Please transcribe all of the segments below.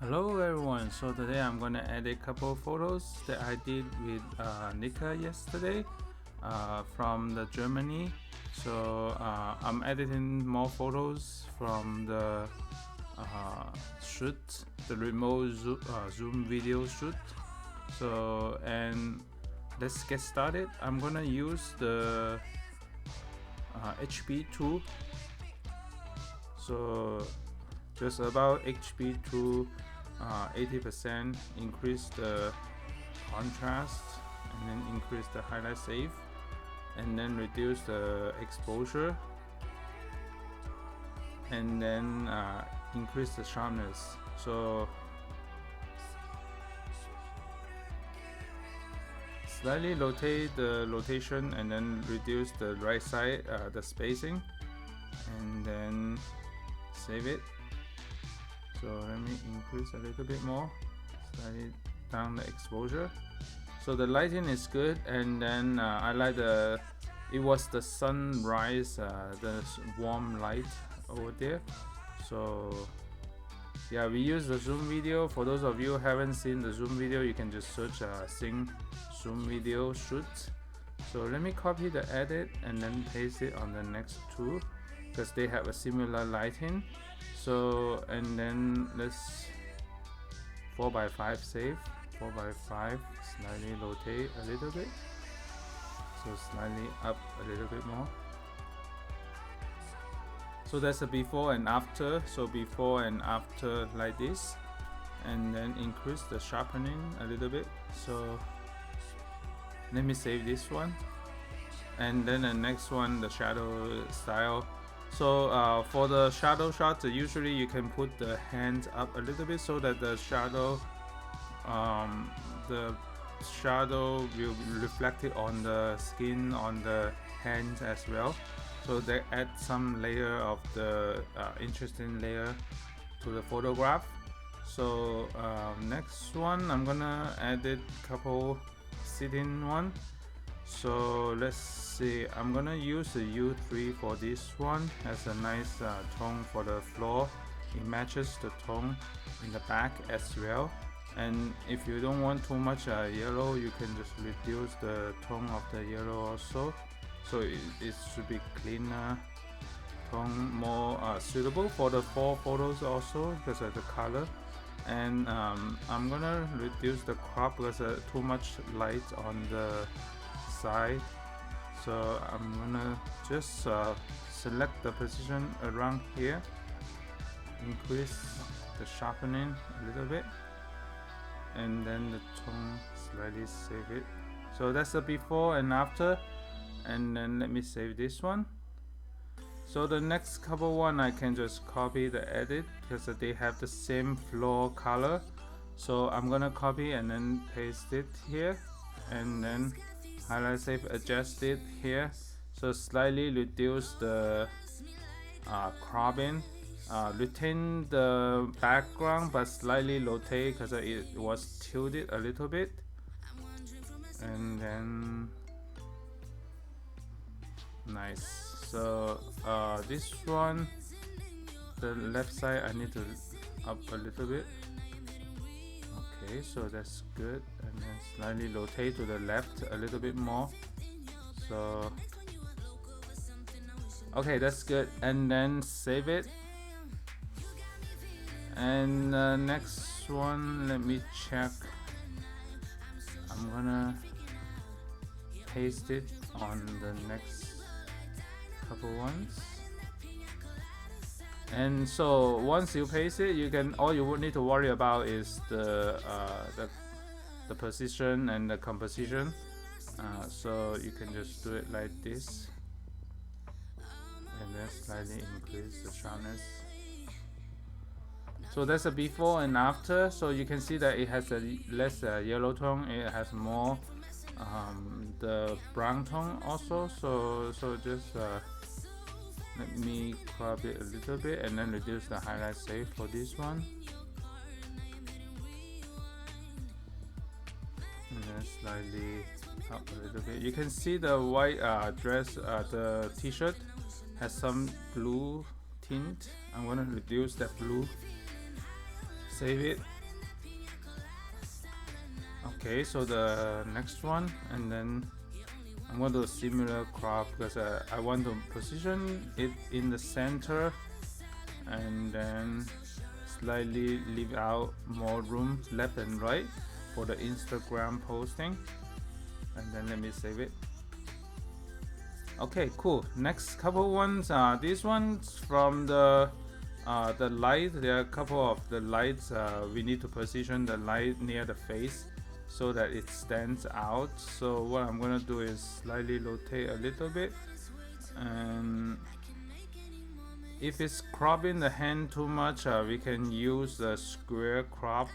Hello everyone, so today I'm gonna edit a couple of photos that I did with Nika yesterday from the Germany. So I'm editing more photos from the shoot, the remote zoom video shoot. So and let's get started. I'm gonna use the HP2. So just about HP2 80%, increase the contrast and then increase the highlight save and then reduce the exposure and then increase the sharpness. So slightly rotate the rotation and then reduce the right side, the spacing, and then save it. So let me increase a little bit more, slightly down the exposure. So the lighting is good, and then I like it was the sunrise, the warm light over there. So yeah, we use the zoom video. For those of you who haven't seen the zoom video, you can just search Sing zoom video shoot. So let me copy the edit and then paste it on the next two because they have a similar lighting. So and then let's 4x5 save, 4x5, slightly rotate a little bit, so slightly up a little bit more. So that's a before and after. So before and after like this, and then increase the sharpening a little bit. So let me save this one, and then the next one, the shadow style. So for the shadow shots, usually you can put the hands up a little bit so that the shadow will reflect it on the skin on the hands as well. So they add some layer of the interesting layer to the photograph. So next one, I'm gonna edit a couple sitting one. So let's see, I'm gonna use the U3 for this one as a nice tone for the floor. It matches the tone in the back as well. And if you don't want too much yellow, you can just reduce the tone of the yellow also. So it should be cleaner tone, more suitable for the 4 photos also because of the color. And I'm gonna reduce the crop because too much light on the side. So I'm gonna just select the position around here, increase the sharpening a little bit, and then the tone, slightly save it. So that's the before and after. And then let me save this one. So the next couple one, I can just copy the edit because they have the same floor color. So I'm gonna copy and then paste it here, and then highlight save, adjust it here. So slightly reduce the cropping, retain the background but slightly rotate because it was tilted a little bit. And then nice. So this one, the left side, I need to up a little bit. Okay, so that's good. And then slightly rotate to the left a little bit more. So okay, that's good. And then save it. And next one, let me check. I'm gonna paste it on the next couple ones. And so once you paste it, you can, all you would need to worry about is the position and the composition. So you can just do it like this, and then slightly increase the sharpness. So that's a before and after. So you can see that it has a less yellow tone, it has more the brown tone also. So just let me crop it a little bit and then reduce the highlight save for this one. And then slightly up a little bit. You can see the white dress, the t-shirt has some blue tint. I'm gonna reduce that blue, save it, Okay, so the next one, and then I'm going to do a similar crop because I want to position it in the center and then slightly leave out more room left and right for the Instagram posting, and then let me save it. Okay, cool. Next couple ones, these ones from the light. There are a couple of the lights. We need to position the light near the face so that it stands out. So what I'm gonna do is slightly rotate a little bit, and if it's cropping the hand too much, we can use the square crop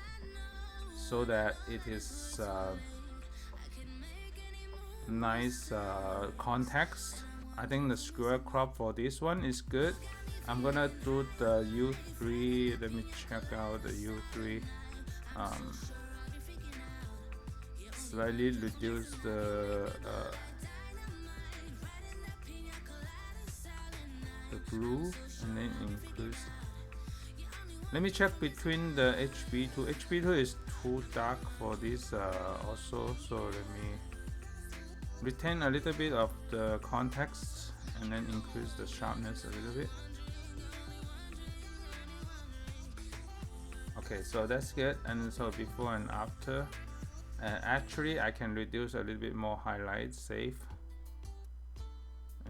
so that it is nice context. I think the square crop for this one is good. I'm gonna do the U3. Let me check out the U3. Slightly reduce the blue and then increase. Let me check between the HB2. HB2 is too dark for this also, so let me retain a little bit of the context and then increase the sharpness a little bit. Okay, so that's good. And so before and after, actually I can reduce a little bit more highlights, save,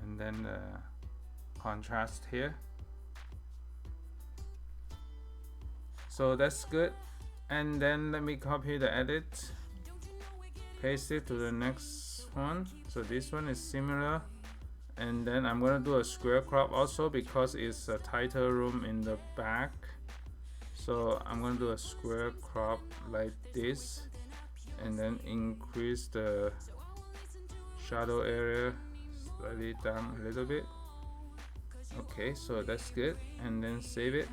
and then the contrast here. So that's good. And then let me copy the edit, paste it to the next one. So this one is similar, and then I'm gonna do a square crop also because it's a tighter room in the back. So I'm gonna do a square crop like this, and then increase the shadow area slightly down a little bit. Okay, so that's good, and then save it.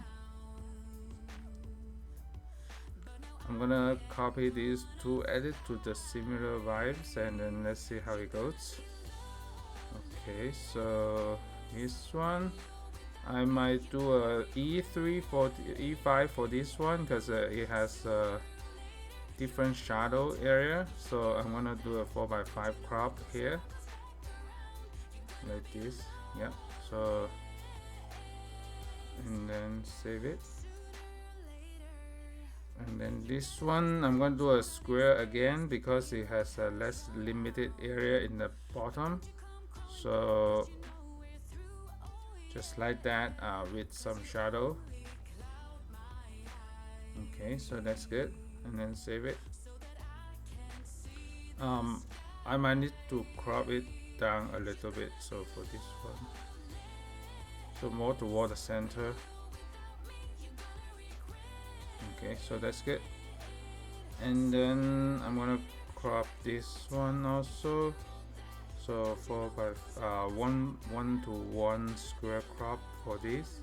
I'm gonna copy these two edits to the similar vibes, and then let's see how it goes. Okay, so this one I might do a E3 for E5 for this one because it has a different shadow area. So I'm gonna do a 4x5 crop here like this. Yeah, so and then save it. And then this one I'm going to do a square again because it has a less limited area in the bottom. So just like that with some shadow. Okay, so that's good, and then save it. I might need to crop it down a little bit, so for this one, so more toward the center. Okay, so that's good. And then I'm gonna crop this one also. So 1:1 square crop for this.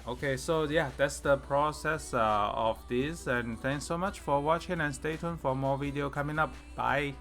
Okay, so yeah, that's the process of this, and thanks so much for watching, and stay tuned for more video coming up. Bye.